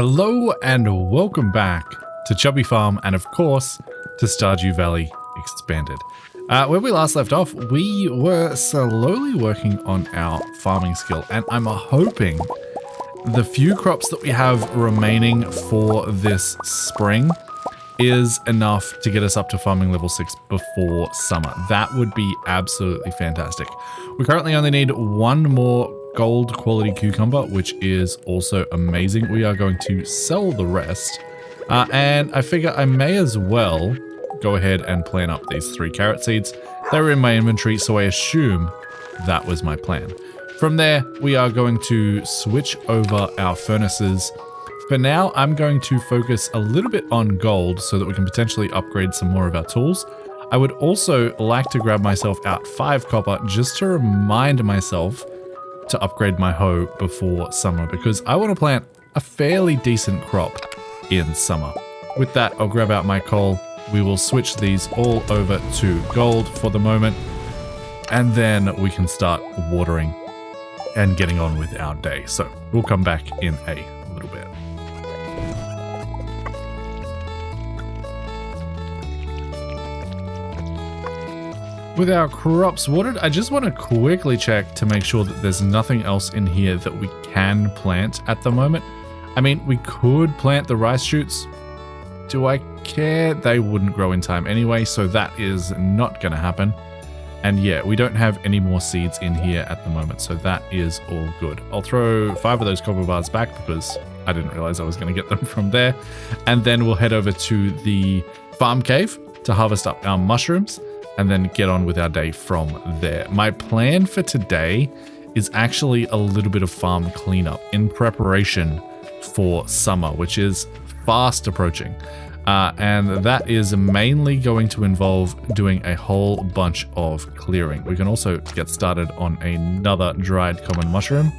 Hello and welcome back to Chubby Farm and of course to Stardew Valley Expanded. Where we last left off, we were slowly working on our farming skill, and I'm hoping the few crops that we have remaining for this spring is enough to get us up to farming level 6 before summer. That would be absolutely fantastic. We currently only need one more gold quality cucumber, which is also amazing. We are going to sell the rest, and I figure I may as well go ahead and plant up these 3 carrot seeds. They were in my inventory, so I assume that was my plan. From there, we are going to switch over our furnaces. For now, I'm going to focus a little bit on gold so that we can potentially upgrade some more of our tools. I would also like to grab myself out 5 copper just to remind myself to upgrade my hoe before summer, because I want to plant a fairly decent crop in summer. With that, I'll grab out my coal. We will switch these all over to gold for the moment, and then we can start watering and getting on with our day. So we'll come back in a little bit. With our crops watered, I just want to quickly check to make sure that there's nothing else in here that we can plant at the moment. I mean, we could plant the rice shoots. Do I care? They wouldn't grow in time anyway, so that is not going to happen. And yeah, we don't have any more seeds in here at the moment, so that is all good. I'll throw 5 of those copper bars back because I didn't realize I was going to get them from there. And then we'll head over to the farm cave to harvest up our mushrooms and then get on with our day from there. My plan for today is actually a little bit of farm cleanup in preparation for summer, which is fast approaching. And that is mainly going to involve doing a whole bunch of clearing. We can also get started on another dried common mushroom,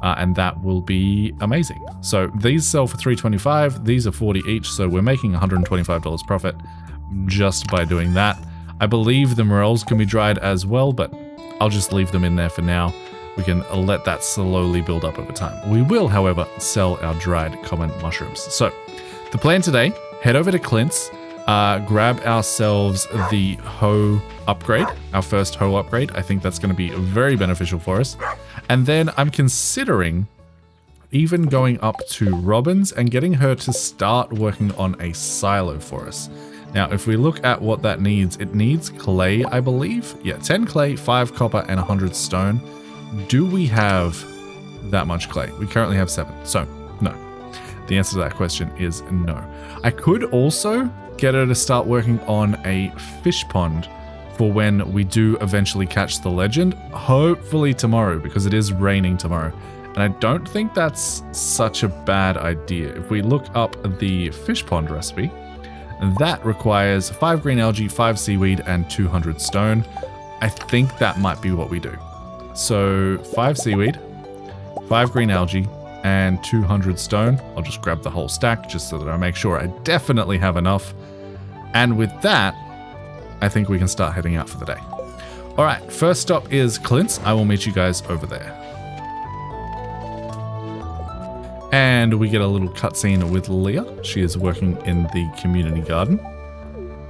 and that will be amazing. So these sell for $3.25, these are 40 each, so we're making $125 profit just by doing that. I believe the morels can be dried as well, but I'll just leave them in there for now. We can let that slowly build up over time. We will, however, sell our dried common mushrooms. So the plan today, head over to Clint's, grab ourselves the hoe upgrade, our first hoe upgrade. I think that's going to be very beneficial for us. And then I'm considering even going up to Robin's and getting her to start working on a silo for us. Now, if we look at what that needs, it needs clay, I believe. Yeah, 10 clay, 5 copper, and 100 stone. Do we have that much clay? We currently have 7, so no. The answer to that question is no. I could also get her to start working on a fish pond for when we do eventually catch the legend, hopefully tomorrow, because it is raining tomorrow. And I don't think that's such a bad idea. If we look up the fish pond recipe, that requires 5 green algae, 5 seaweed, and 200 stone. I think that might be what we do. So 5 seaweed, 5 green algae, and 200 stone. I'll just grab the whole stack just so that I make sure I definitely have enough. And with that, I think we can start heading out for the day. All right, first stop is Clint's. I will meet you guys over there. And we get a little cutscene with Leah. She is working in the community garden.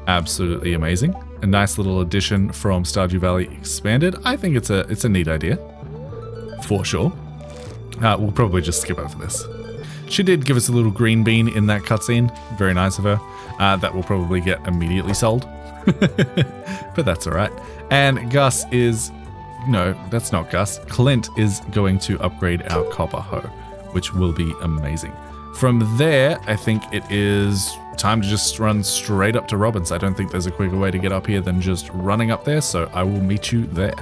Absolutely amazing. A nice little addition from Stardew Valley Expanded. I think it's a neat idea, for sure. We'll probably just skip over this. She did give us a little green bean in that cutscene. Very nice of her. That will probably get immediately sold. But that's all right. And Gus is... No, that's not Gus. Clint is going to upgrade our copper hoe, which will be amazing. From there, I think it is time to just run straight up to Robin's. I don't think there's a quicker way to get up here than just running up there, so I will meet you there.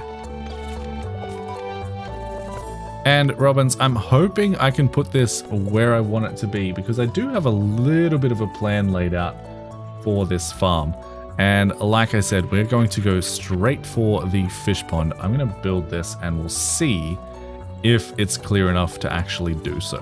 And Robin's, I'm hoping I can put this where I want it to be, because I do have a little bit of a plan laid out for this farm. And like I said, we're going to go straight for the fish pond. I'm going to build this and we'll see if it's clear enough to actually do so,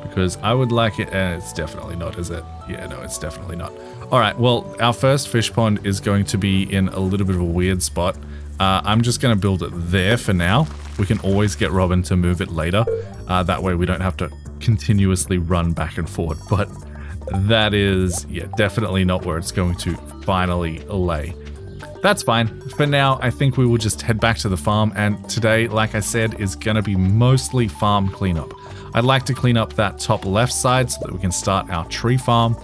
because I would like it, and it's definitely not, is it? Yeah, no, it's definitely not. All right, well, our first fish pond is going to be in a little bit of a weird spot. I'm just going to build it there for now. We can always get Robin to move it later. That way we don't have to continuously run back and forth, but that is, yeah, definitely not where it's going to finally lay. That's fine. For now, I think we will just head back to the farm, and today, like I said, is going to be mostly farm cleanup. I'd like to clean up that top left side so that we can start our tree farm,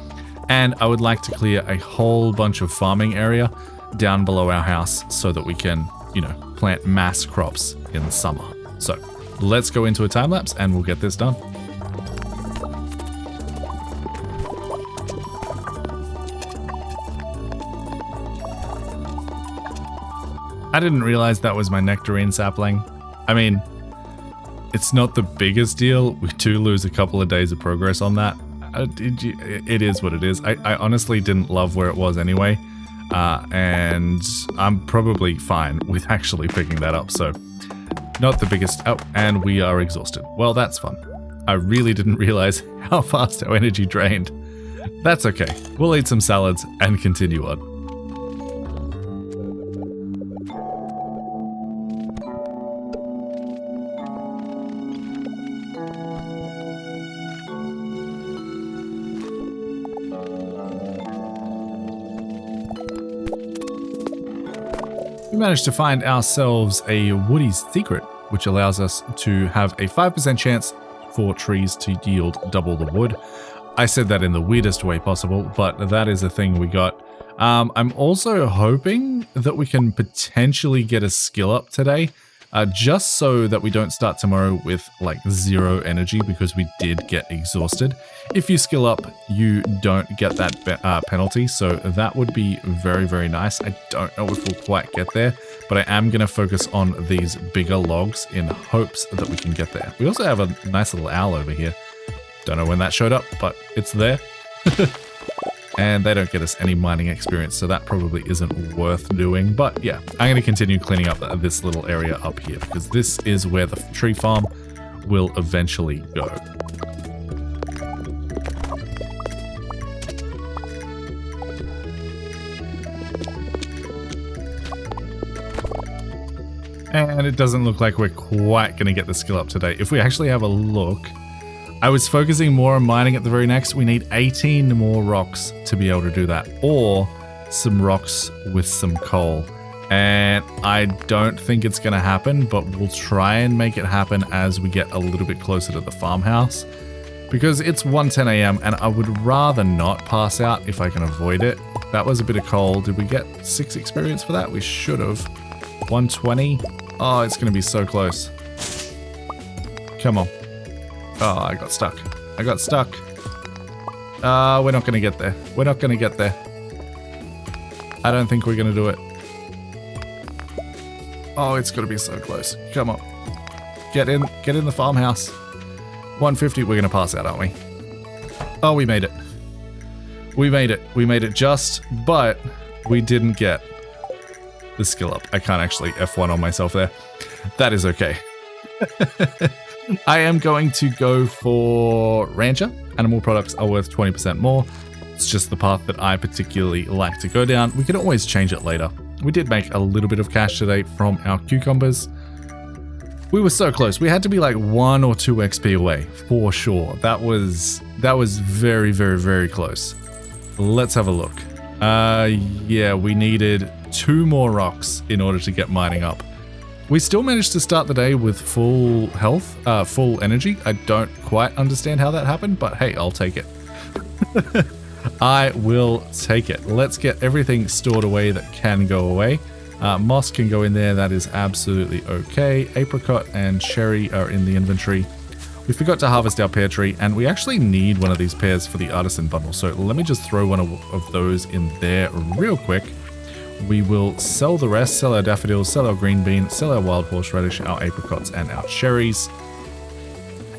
and I would like to clear a whole bunch of farming area down below our house so that we can, you know, plant mass crops in the summer. So let's go into a time lapse and we'll get this done. I didn't realize that was my nectarine sapling. I mean, it's not the biggest deal. We do lose a couple of days of progress on that. It is what it is. I honestly didn't love where it was anyway. And I'm probably fine with actually picking that up. So not the biggest. Oh, and we are exhausted. Well, that's fun. I really didn't realize how fast our energy drained. That's okay. We'll eat some salads and continue on. We managed to find ourselves a Woody's Secret, which allows us to have a 5% chance for trees to yield double the wood. I said that in the weirdest way possible, but that is a thing we got. I'm also hoping that we can potentially get a skill up today, just so that we don't start tomorrow with like 0 energy because we did get exhausted. If you skill up, you don't get that penalty, so that would be very, very nice. I don't know if we'll quite get there, but I am going to focus on these bigger logs in hopes that we can get there. We also have a nice little owl over here. Don't know when that showed up, but it's there. And they don't get us any mining experience, so that probably isn't worth doing. But yeah, I'm going to continue cleaning up this little area up here because this is where the tree farm will eventually go. And it doesn't look like we're quite going to get the skill up today. If we actually have a look, I was focusing more on mining at the very next. We need 18 more rocks to be able to do that, or some rocks with some coal. And I don't think it's going to happen, but we'll try and make it happen as we get a little bit closer to the farmhouse, because it's 1:10 a.m. and I would rather not pass out if I can avoid it. That was a bit of coal. Did we get 6 experience for that? We should have. 120. Oh, it's going to be so close. Come on. Oh, I got stuck. I got stuck. We're not going to get there. We're not going to get there. I don't think we're going to do it. Oh, it's going to be so close. Come on. Get in the farmhouse. 150. We're going to pass out, aren't we? Oh, we made it. We made it. We made it just, but we didn't get the skill up. I can't actually F1 on myself there. That is okay. I am going to go for Rancher. Animal products are worth 20% more. It's just the path that I particularly like to go down. We can always change it later. We did make a little bit of cash today from our cucumbers. We were so close. We had to be like 1 or 2 XP away for sure. That was very, very, very close. Let's have a look. Yeah, we needed 2 more rocks in order to get mining up. We still managed to start the day with full health, full energy. I don't quite understand how that happened, but hey, I'll take it. I will take it. Let's get everything stored away that can go away. Moss can go in there. That is absolutely okay. Apricot and cherry are in the inventory. We forgot to harvest our pear tree, and we actually need one of these pears for the artisan bundle. So let me just throw one of those in there real quick. We will sell the rest, sell our daffodils, sell our green bean, sell our wild horseradish, our apricots, and our cherries,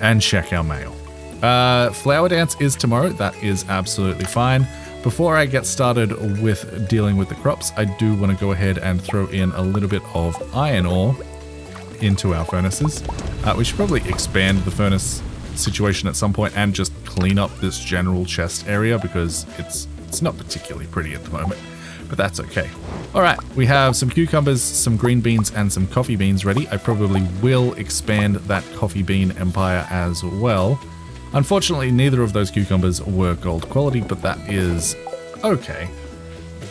and check our mail. Flower dance is tomorrow. That is absolutely fine. Before I get started with dealing with the crops, I do want to go ahead and throw in a little bit of iron ore into our furnaces. We should probably expand the furnace situation at some point and just clean up this general chest area because it's not particularly pretty at the moment. But that's okay. All right, we have some cucumbers, some green beans, and some coffee beans ready. I probably will expand that coffee bean empire as well. Unfortunately, neither of those cucumbers were gold quality, but that is okay.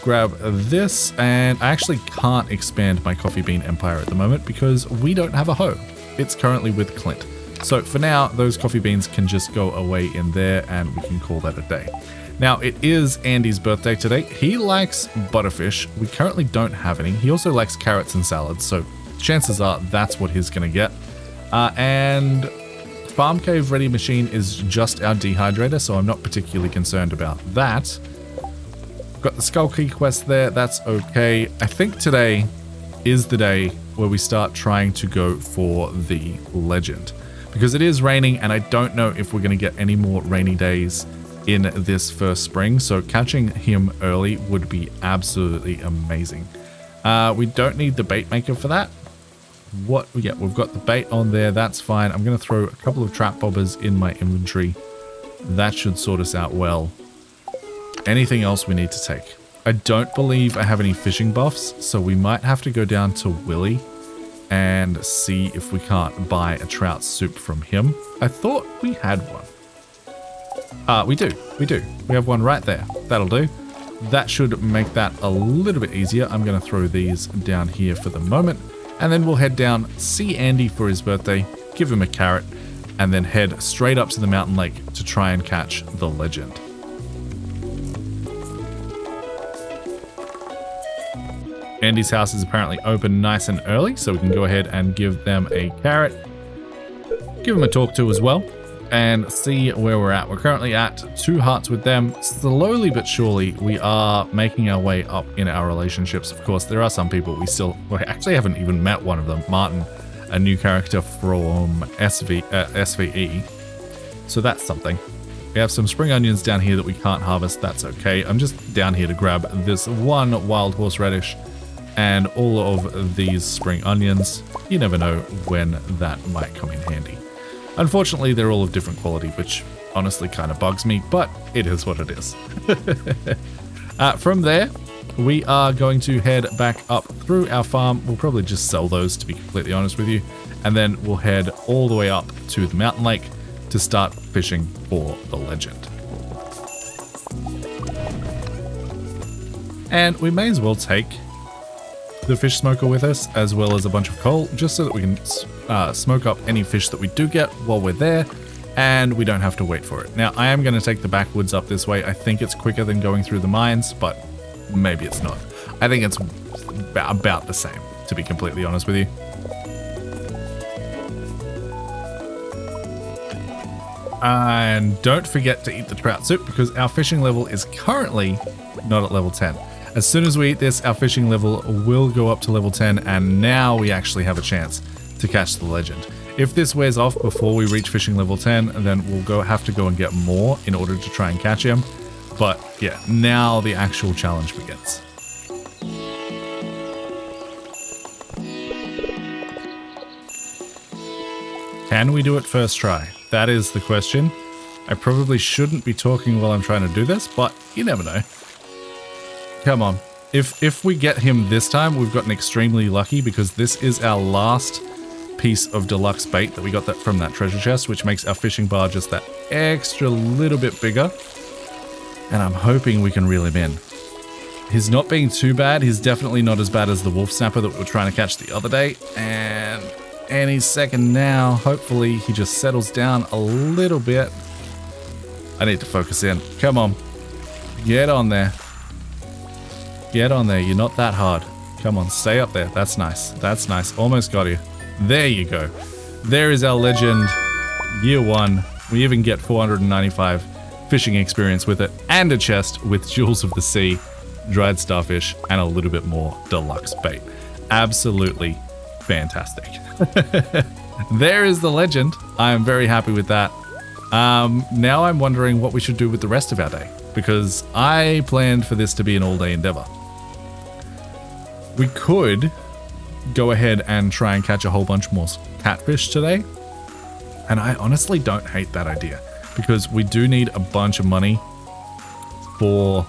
Grab this, and I actually can't expand my coffee bean empire at the moment because we don't have a hoe. It's currently with Clint. So for now, those coffee beans can just go away in there and we can call that a day. Now, it is Andy's birthday today. He likes butterfish. We currently don't have any. He also likes carrots and salads, so chances are that's what he's going to get. And Farm Cave Ready Machine is just our dehydrator, so I'm not particularly concerned about that. Got the Skull Key quest there, that's okay. I think today is the day where we start trying to go for the legend. Because it is raining, and I don't know if we're going to get any more rainy days in this first spring, so catching him early would be absolutely amazing. We don't need the bait maker for that. Yeah, we've got the bait on there, that's fine. I'm going to throw a couple of trap bobbers in my inventory. That should sort us out well. Anything else we need to take? I don't believe I have any fishing buffs, so we might have to go down to Willy and see if we can't buy a trout soup from him. I thought we had one. We do. We have one right there. That'll do. That should make that a little bit easier. I'm going to throw these down here for the moment. And then we'll head down, see Andy for his birthday, give him a carrot, and then head straight up to the mountain lake to try and catch the legend. Andy's house is apparently open nice and early, so we can go ahead and give them a carrot. Give them a talk to as well, and see where we're at. We're currently at 2 hearts with them. Slowly but surely, we are making our way up in our relationships. Of course, there are some people we actually haven't even met one of them, Martin, a new character from SVE. So that's something. We have some spring onions down here that we can't harvest. That's okay. I'm just down here to grab this one wild horseradish and all of these spring onions. You never know when that might come in handy. Unfortunately, they're all of different quality, which honestly kind of bugs me, but it is what it is. From there, we are going to head back up through our farm. We'll probably just sell those, to be completely honest with you. And then we'll head all the way up to the mountain lake to start fishing for the legend. And we may as well take the fish smoker with us, as well as a bunch of coal, just so that we can smoke up any fish that we do get while we're there, and we don't have to wait for it. Now, I am going to take the backwoods up this way. I think it's quicker than going through the mines, but maybe it's not. I think it's about the same, to be completely honest with you. And don't forget to eat the trout soup, because our fishing level is currently not at level 10. As soon as we eat this, our fishing level will go up to level 10, and now we actually have a chance to catch the legend. If this wears off before we reach fishing level 10, then we'll have to go and get more in order to try and catch him. But yeah, now the actual challenge begins. Can we do it first try? That is the question. I probably shouldn't be talking while I'm trying to do this, but you never know. Come on. If we get him this time, we've gotten extremely lucky, because this is our last piece of deluxe bait that we got from that treasure chest, which makes our fishing bar just that extra little bit bigger. And I'm hoping we can reel him in. He's not being too bad. He's definitely not as bad as the wolf snapper that we were trying to catch the other day. And any second now, hopefully he just settles down a little bit. I need to focus in. Come on. Get on there. Get on there. You're not that hard. Come on, stay up there. That's nice. That's nice. Almost got you. There you go. There is our legend. Year 1. We even get 495 fishing experience with it, and a chest with Jewels of the Sea, dried starfish, and a little bit more deluxe bait. Absolutely fantastic. There is the legend. I am very happy with that. Now I'm wondering what we should do with the rest of our day, because I planned for this to be an all-day endeavor. We could go ahead and try and catch a whole bunch more catfish today, and I honestly don't hate that idea, because we do need a bunch of money for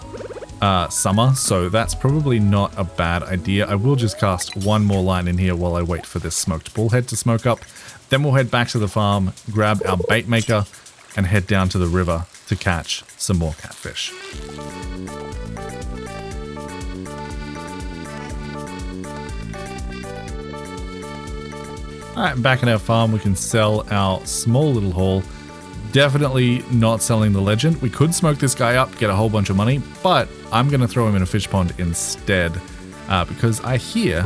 summer, so that's probably not a bad idea. I will just cast one more line in here while I wait for this smoked bullhead to smoke up. Then we'll head back to the farm, grab our bait maker, and head down to the river to catch some more catfish. Alright, back at our farm, we can sell our small little haul. Definitely not selling the legend. We could smoke this guy up, get a whole bunch of money, but I'm going to throw him in a fish pond instead because I hear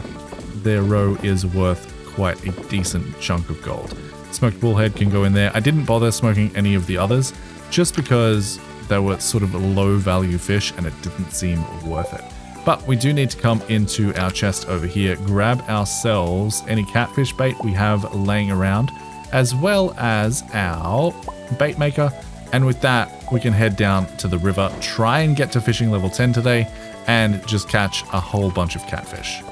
their roe is worth quite a decent chunk of gold. Smoked bullhead can go in there. I didn't bother smoking any of the others just because they were sort of low value fish and it didn't seem worth it. But we do need to come into our chest over here, grab ourselves any catfish bait we have laying around, as well as our bait maker, and with that we can head down to the river, try and get to fishing level 10 today, and just catch a whole bunch of catfish.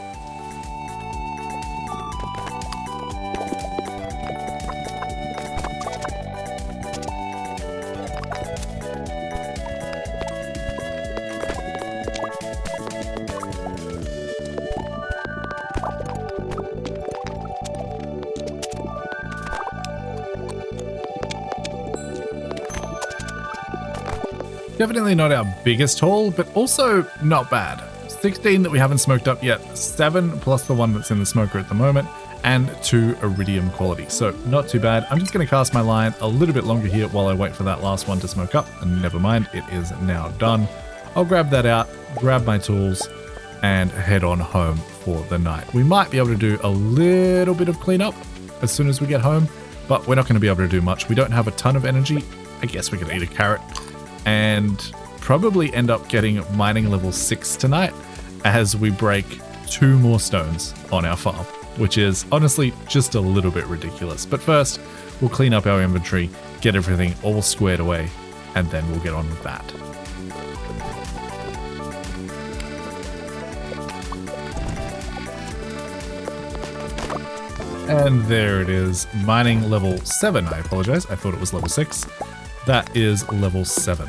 Definitely not our biggest haul, but also not bad. 16 that we haven't smoked up yet, 7 plus the one that's in the smoker at the moment, and 2 iridium quality. So not too bad. I'm just going to cast my line a little bit longer here while I wait for that last one to smoke up. And never mind, it is now done. I'll grab that out, grab my tools, and head on home for the night. We might be able to do a little bit of cleanup as soon as we get home, but we're not going to be able to do much. We don't have a ton of energy. I guess we could eat a carrot and probably end up getting mining level 6 tonight as we break 2 more stones on our farm, which is honestly just a little bit ridiculous. But first, we'll clean up our inventory, get everything all squared away, and then we'll get on with that. And there it is, mining level 7. I apologize, I thought it was level 6. That is level 7.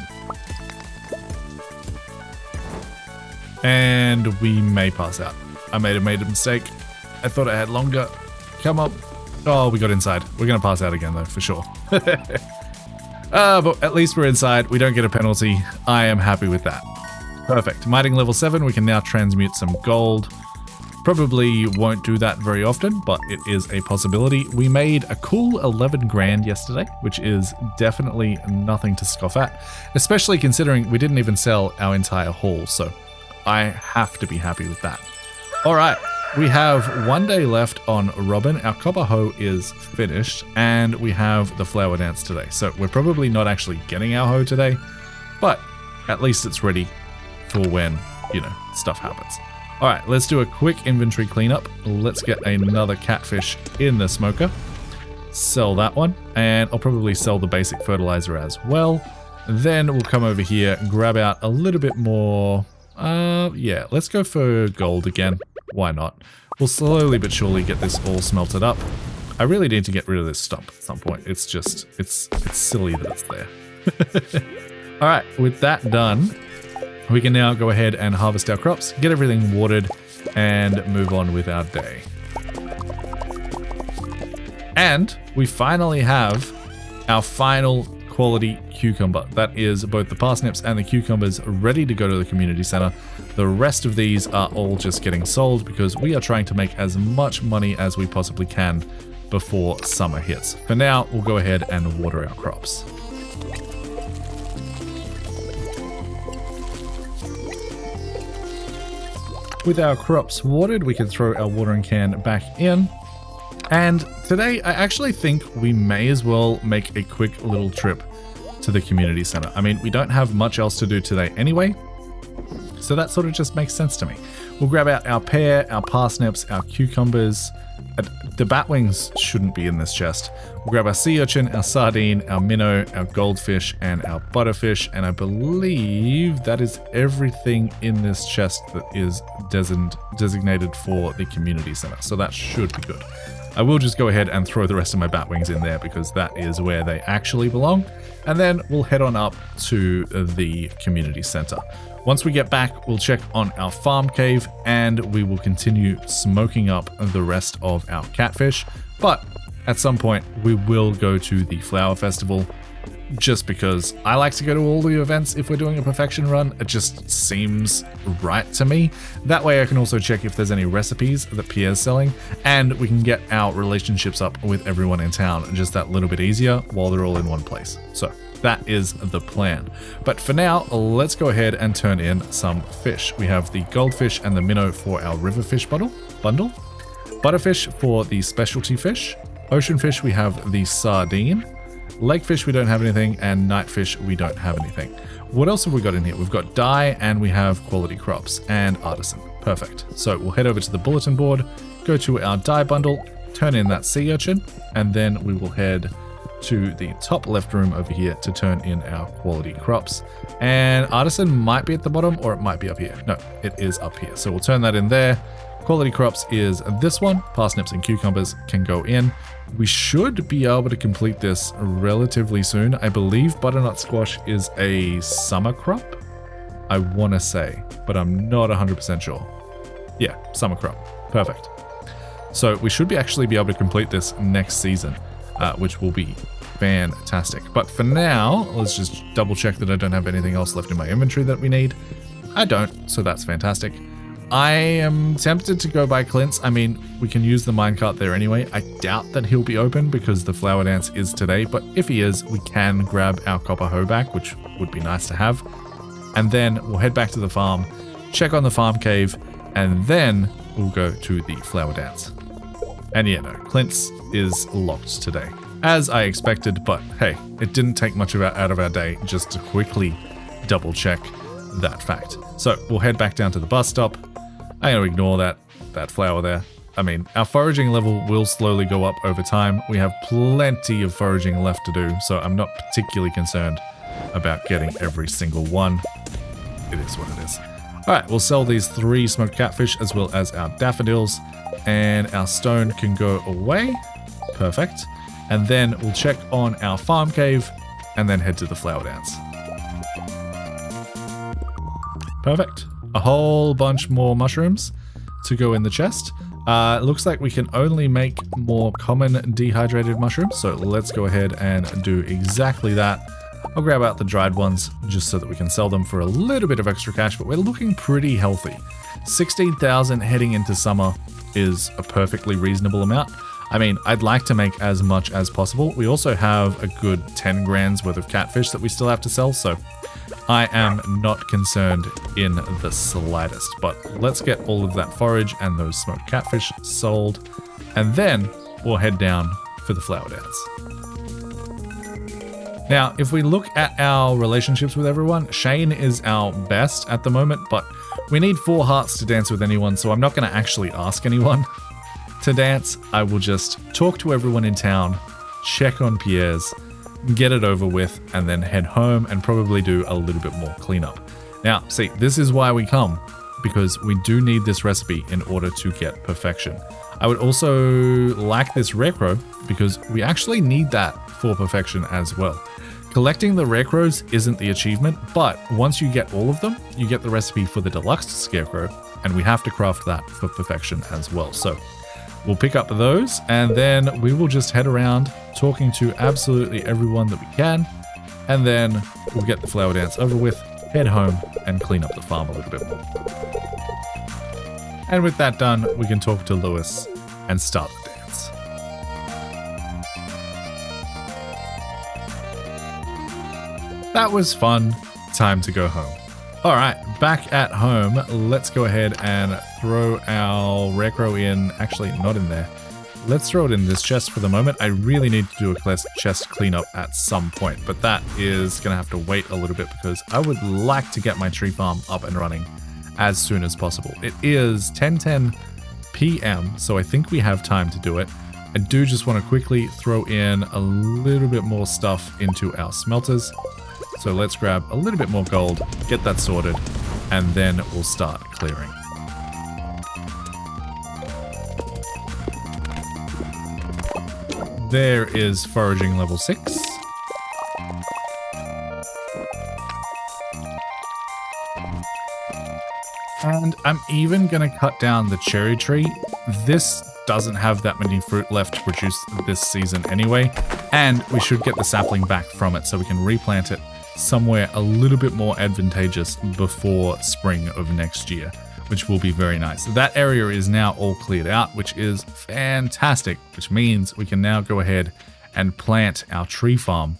And we may pass out. I made a mistake. I thought I had longer. Come on. Oh, we got inside. We're going to pass out again though, for sure. But at least we're inside. We don't get a penalty. I am happy with that. Perfect. Mining level 7. We can now transmute some gold. Probably won't do that very often, but it is a possibility. We made a cool 11 grand yesterday, which is definitely nothing to scoff at, especially considering we didn't even sell our entire haul, so I have to be happy with that. All right, we have 1 day left on Robin. Our copper hoe is finished, and we have the flower dance today, so we're probably not actually getting our hoe today, but at least it's ready for when, stuff happens. All right, let's do a quick inventory cleanup. Let's get another catfish in the smoker. Sell that one, and I'll probably sell the basic fertilizer as well. Then we'll come over here, grab out a little bit more. Yeah, let's go for gold again. Why not? We'll slowly but surely get this all smelted up. I really need to get rid of this stump at some point. It's just, it's silly that it's there. All right, with that done, we can now go ahead and harvest our crops, get everything watered, and move on with our day. And we finally have our final quality cucumber. That is both the parsnips and the cucumbers ready to go to the community center. The rest of these are all just getting sold because we are trying to make as much money as we possibly can before summer hits. For now, we'll go ahead and water our crops. With our crops watered, we can throw our watering can back in. And today, I actually think we may as well make a quick little trip to the community center. I mean, we don't have much else to do today anyway, so that sort of just makes sense to me. We'll grab out our pear, our parsnips, our cucumbers. The batwings shouldn't be in this chest. We'll grab our sea urchin, our sardine, our minnow, our goldfish, and our butterfish. And I believe that is everything in this chest that is designated for the community center. So that should be good. I will just go ahead and throw the rest of my batwings in there because that is where they actually belong. And then we'll head on up to the community center. Once we get back, we'll check on our farm cave and we will continue smoking up the rest of our catfish. But at some point, we will go to the flower festival just because I like to go to all the events if we're doing a perfection run. It just seems right to me. That way I can also check if there's any recipes that Pierre's selling, and we can get our relationships up with everyone in town just that little bit easier while they're all in one place. So that is the plan. But for now, let's go ahead and turn in some fish. We have the goldfish and the minnow for our river fish bundle, butterfish for the specialty fish, ocean fish we have the sardine, lake fish we don't have anything, and night fish we don't have anything. What else have we got in here? We've got dye, and we have quality crops and artisan. Perfect. So we'll head over to the bulletin board, go to our dye bundle, turn in that sea urchin, and then we will head to the top left room over here to turn in our quality crops. And artisan might be at the bottom, or it might be up here. No, it is up here. So we'll turn that in there. Quality crops is this one. Parsnips and cucumbers can go in. We should be able to complete this relatively soon. I believe butternut squash is a summer crop, I want to say, but I'm not 100% sure. Yeah, summer crop. Perfect. So we should actually be able to complete this next season, which will be fantastic. But for now, let's just double check that I don't have anything else left in my inventory that we need. I don't, so that's fantastic. I am tempted to go by Clint's. I mean, we can use the minecart there anyway. I doubt that he'll be open because the flower dance is today, but if he is, we can grab our copper hoe back, which would be nice to have. And then we'll head back to the farm, check on the farm cave, and then we'll go to the flower dance. And yeah, no, Clint's is locked today, as I expected, but hey, it didn't take much out of our day just to quickly double check that fact. So we'll head back down to the bus stop. I'm going to ignore that flower there. I mean, our foraging level will slowly go up over time. We have plenty of foraging left to do, so I'm not particularly concerned about getting every single one. It is what it is. All right, we'll sell these 3 smoked catfish as well as our daffodils, and our stone can go away. Perfect. And then we'll check on our farm cave and then head to the flower dance. Perfect. A whole bunch more mushrooms to go in the chest. It looks like we can only make more common dehydrated mushrooms, so let's go ahead and do exactly that. I'll grab out the dried ones just so that we can sell them for a little bit of extra cash, but we're looking pretty healthy. 16,000 heading into summer is a perfectly reasonable amount. I mean, I'd like to make as much as possible. We also have a good 10 grand's worth of catfish that we still have to sell, so I am not concerned in the slightest. But let's get all of that forage and those smoked catfish sold, and then we'll head down for the flower dance. Now, if we look at our relationships with everyone, Shane is our best at the moment, but we need 4 hearts to dance with anyone, so I'm not going to actually ask anyone to dance. I will just talk to everyone in town, check on Pierre's, get it over with, and then head home and probably do a little bit more cleanup. Now, see, this is why we come, because we do need this recipe in order to get perfection. I would also like this rare crow because we actually need that for perfection as well. Collecting the rare crows isn't the achievement, but once you get all of them, you get the recipe for the deluxe scarecrow, and we have to craft that for perfection as well. So we'll pick up those, and then we will just head around talking to absolutely everyone that we can, and then we'll get the flower dance over with, head home, and clean up the farm a little bit more. And with that done, we can talk to Lewis and start the dance. That was fun. Time to go home. All right, back at home, let's go ahead and throw our rare crow in. Actually, not in there. Let's throw it in this chest for the moment. I really need to do a chest cleanup at some point, but that is going to have to wait a little bit because I would like to get my tree farm up and running as soon as possible. It is 10:10 p.m., so I think we have time to do it. I do just want to quickly throw in a little bit more stuff into our smelters. So let's grab a little bit more gold, get that sorted, and then we'll start clearing. There is foraging level 6. And I'm even going to cut down the cherry tree. This doesn't have that many fruit left to produce this season anyway. And we should get the sapling back from it so we can replant it somewhere a little bit more advantageous before spring of next year, which will be very nice. That area is now all cleared out, which is fantastic, which means we can now go ahead and plant our tree farm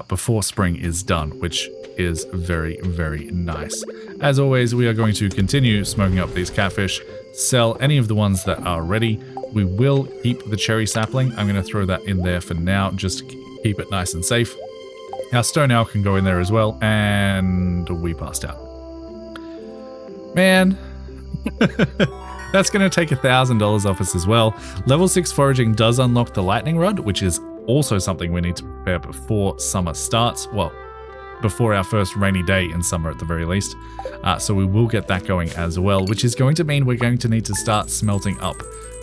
before spring is done, which is very, very nice. As always, we are going to continue smoking up these catfish, sell any of the ones that are ready. We will keep the cherry sapling. I'm going to throw that in there for now, just to keep it nice and safe. Our stone owl can go in there as well, and we passed out. Man, that's going to take $1,000 off us as well. Level 6 foraging does unlock the lightning rod, which is also something we need to prepare before summer starts. Well, before our first rainy day in summer at the very least. So we will get that going as well, which is going to mean we're going to need to start smelting up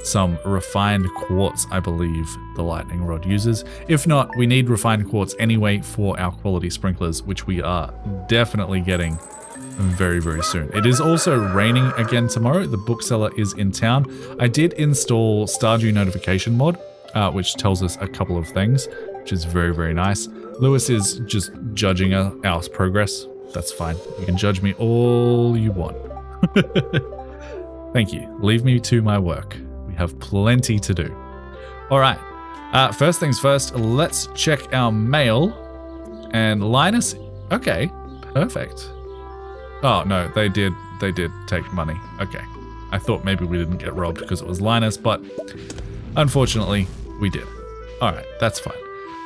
some refined quartz, I believe the lightning rod uses. If not, we need refined quartz anyway for our quality sprinklers, which we are definitely getting very, very soon. It is also raining again tomorrow. The bookseller is in town. I did install Stardew notification mod, which tells us a couple of things, which is very, very nice. Lewis is just judging our progress. That's fine. You can judge me all you want. Thank you. Leave me to my work. We have plenty to do. All right. First things first, let's check our mail. And Linus, okay, perfect. Oh, no, they did take money. Okay. I thought maybe we didn't get robbed because it was Linus, but unfortunately, we did. All right, that's fine.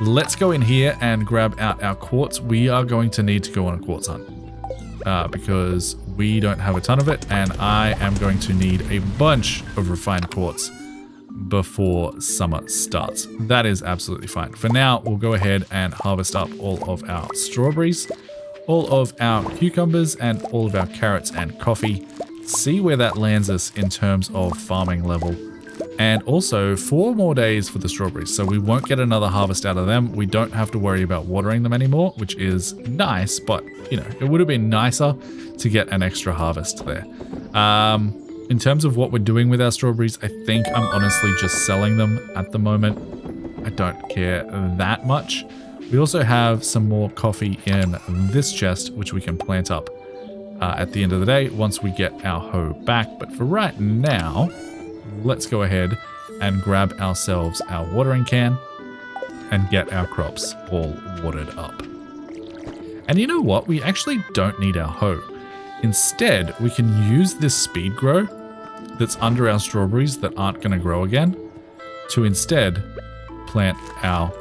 Let's go in here and grab out our quartz. We are going to need to go on a quartz hunt because we don't have a ton of it, and I am going to need a bunch of refined quartz before summer starts. That is absolutely fine. For now, we'll go ahead and harvest up all of our strawberries, all of our cucumbers, and all of our carrots and coffee. See where that lands us in terms of farming level. And also 4 more days for the strawberries, so we won't get another harvest out of them. We don't have to worry about watering them anymore, which is nice, but you know, it would have been nicer to get an extra harvest there. In terms of what we're doing with our strawberries, I think I'm honestly just selling them at the moment. I don't care that much. We also have some more coffee in this chest, which we can plant up at the end of the day once we get our hoe back. But for right now, let's go ahead and grab ourselves our watering can and get our crops all watered up. And you know what? We actually don't need our hoe. Instead, we can use this speed grow that's under our strawberries that aren't going to grow again to instead plant our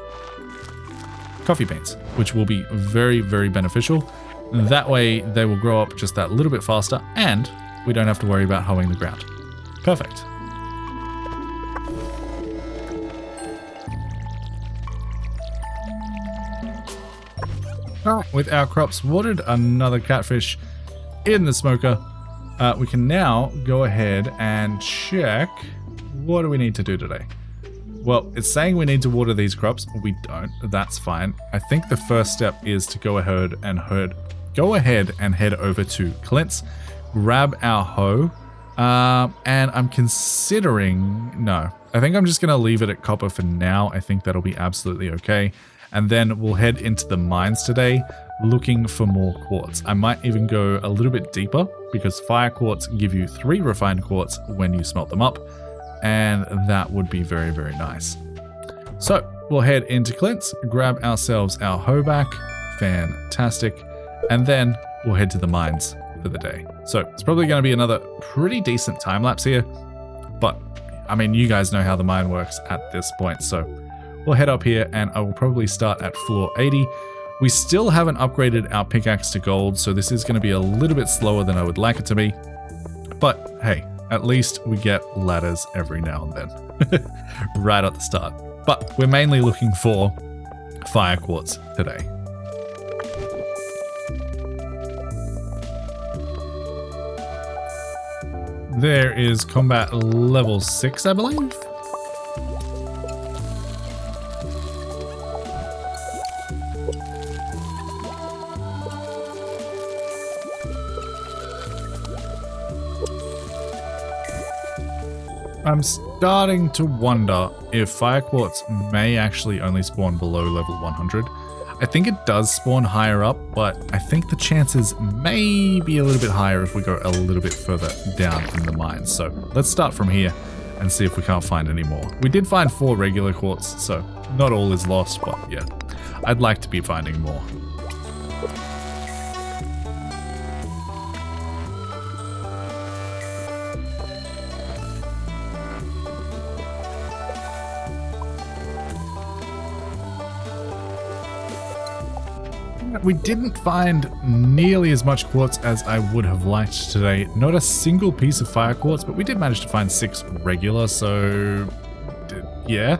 coffee beans, which will be very, very beneficial. That way they will grow up just that little bit faster and we don't have to worry about hoeing the ground. Perfect. Alright, with our crops watered, another catfish in the smoker, we can now go ahead and check what do we need to do today. Well, it's saying we need to water these crops. We don't. That's fine. I think the first step is to go ahead and head over to Clint's, grab our hoe, and I'm considering, no, I think I'm just going to leave it at copper for now. I think that'll be absolutely okay. And then we'll head into the mines today looking for more quartz. I might even go a little bit deeper because fire quartz give you 3 refined quartz when you smelt them up. And that would be very, very nice. So we'll head into Clint's, grab ourselves our hoe back. Fantastic. And then we'll head to the mines for the day. So it's probably going to be another pretty decent time lapse here. But I mean, you guys know how the mine works at this point. So we'll head up here and I will probably start at floor 80. We still haven't upgraded our pickaxe to gold, so this is going to be a little bit slower than I would like it to be. But hey, at least we get ladders every now and then, right at the start. But we're mainly looking for fire quartz today. There is combat level 6, I believe. I'm starting to wonder if fire quartz may actually only spawn below level 100. I think it does spawn higher up, but I think the chances may be a little bit higher if we go a little bit further down in the mine. So let's start from here and see if we can't find any more. We did find 4 regular quartz, so not all is lost, but yeah, I'd like to be finding more. We didn't find nearly as much quartz as I would have liked today. Not a single piece of fire quartz, but we did manage to find 6 regular, so yeah.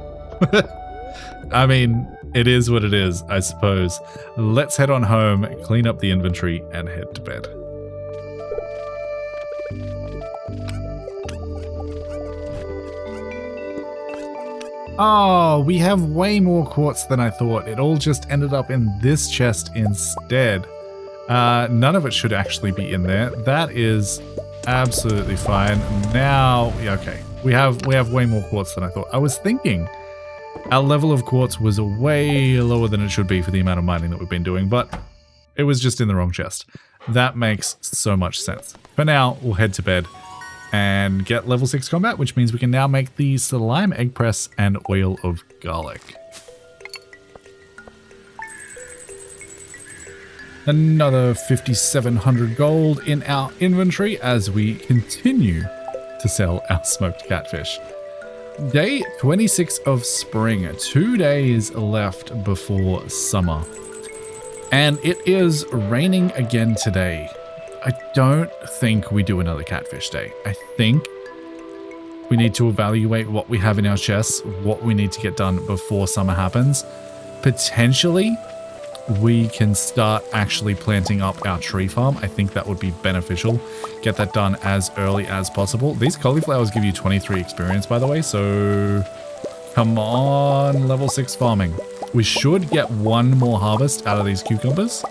I mean, it is what it is, I suppose. Let's head on home, clean up the inventory, and head to bed. Oh, we have way more quartz than I thought. It all just ended up in this chest instead. None of it should actually be in there. That is absolutely fine. Now, yeah, okay. We have way more quartz than I thought. I was thinking our level of quartz was way lower than it should be for the amount of mining that we've been doing, but it was just in the wrong chest. That makes so much sense. For now, we'll head to bed and get level 6 combat, which means we can now make the slime egg press and oil of garlic. Another 5,700 gold in our inventory as we continue to sell our smoked catfish. Day 26 of spring, 2 days left before summer. And it is raining again today. I don't think we do another catfish day. I think we need to evaluate what we have in our chests, what we need to get done before summer happens. Potentially, we can start actually planting up our tree farm. I think that would be beneficial. Get that done as early as possible. These cauliflowers give you 23 experience, by the way, so come on, level 6 farming. We should get 1 more harvest out of these cucumbers.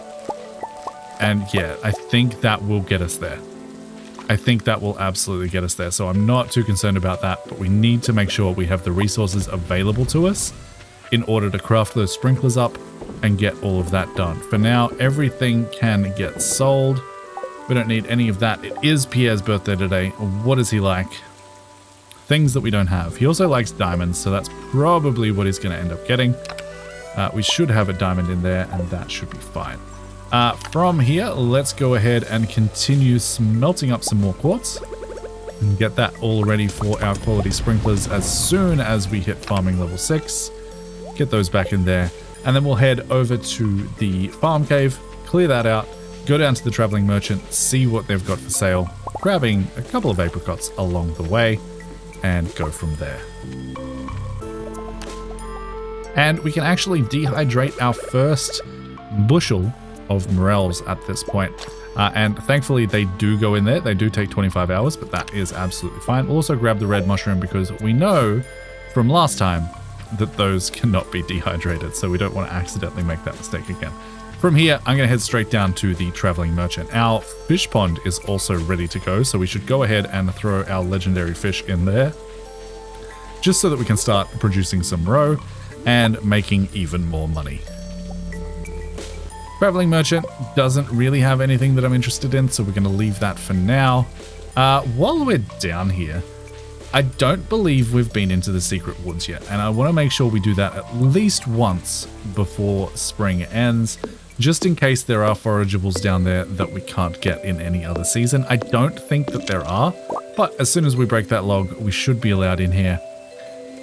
And yeah, I think that will get us there. I think that will absolutely get us there. So I'm not too concerned about that, but we need to make sure we have the resources available to us in order to craft those sprinklers up and get all of that done. For now, everything can get sold. We don't need any of that. It is Pierre's birthday today. What does he like? Things that we don't have. He also likes diamonds, so that's probably what he's going to end up getting. We should have a diamond in there, and that should be fine. From here, let's go ahead and continue smelting up some more quartz and get that all ready for our quality sprinklers as soon as we hit farming level 6. Get those back in there, and then we'll head over to the farm cave, clear that out, go down to the traveling merchant, see what they've got for sale, grabbing a couple of apricots along the way, and go from there. And we can actually dehydrate our first bushel of morels at this point. And thankfully they do go in there. They do take 25 hours, but that is absolutely fine. We'll also grab the red mushroom because we know from last time that those cannot be dehydrated, so we don't want to accidentally make that mistake again. From here, I'm going to head straight down to the traveling merchant. Our fish pond is also ready to go, so we should go ahead and throw our legendary fish in there, just so that we can start producing some roe and making even more money. Traveling merchant doesn't really have anything that I'm interested in, so we're going to leave that for now. While we're down here, I don't believe we've been into the secret woods yet, and I want to make sure we do that at least once before spring ends, just in case there are forageables down there that we can't get in any other season. I don't think that there are, but as soon as we break that log, we should be allowed in here,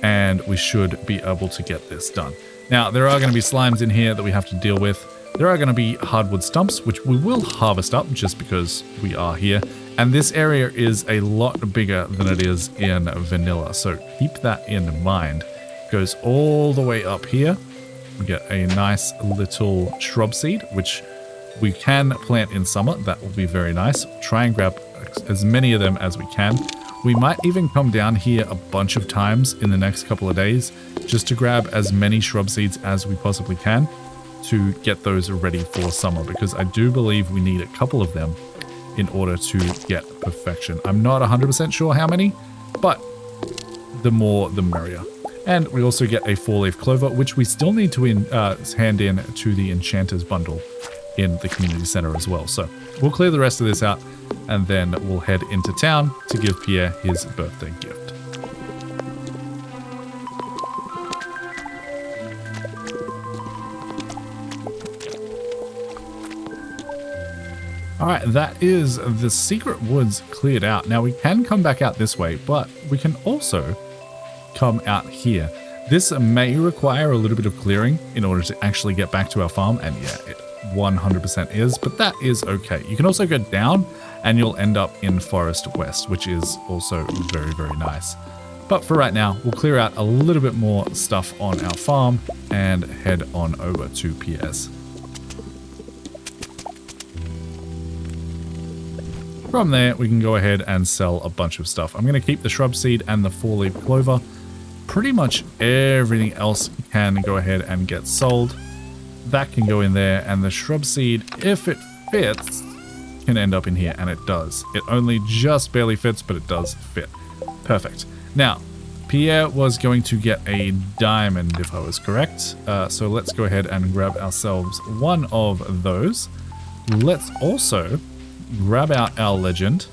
and we should be able to get this done. Now, there are going to be slimes in here that we have to deal with. There are going to be hardwood stumps, which we will harvest up just because we are here. And this area is a lot bigger than it is in vanilla, so keep that in mind. Goes all the way up here. We get a nice little shrub seed, which we can plant in summer. That will be very nice. Try and grab as many of them as we can. We might even come down here a bunch of times in the next couple of days just to grab as many shrub seeds as we possibly can to get those ready for summer, because I do believe we need a couple of them in order to get perfection. I'm not 100% sure how many, but the more the merrier. And we also get a 4-leaf clover, which we still need to hand in to the Enchanter's bundle in the community center as well. So we'll clear the rest of this out, and then we'll head into town to give Pierre his birthday gift. All right, that is the secret woods cleared out. Now we can come back out this way, but we can also come out here. This may require a little bit of clearing in order to actually get back to our farm, and yeah, it 100% is, but that is okay. You can also go down and you'll end up in Forest West, which is also very, very nice. But for right now, we'll clear out a little bit more stuff on our farm and head on over to Pierre's. From there, we can go ahead and sell a bunch of stuff. I'm going to keep the shrub seed and the 4-leaf clover. Pretty much everything else can go ahead and get sold. That can go in there, and the shrub seed, if it fits, can end up in here, and it does. It only just barely fits, but it does fit. Perfect. Now, Pierre was going to get a diamond, if I was correct. So let's go ahead and grab ourselves one of those. Let's also grab out our legend,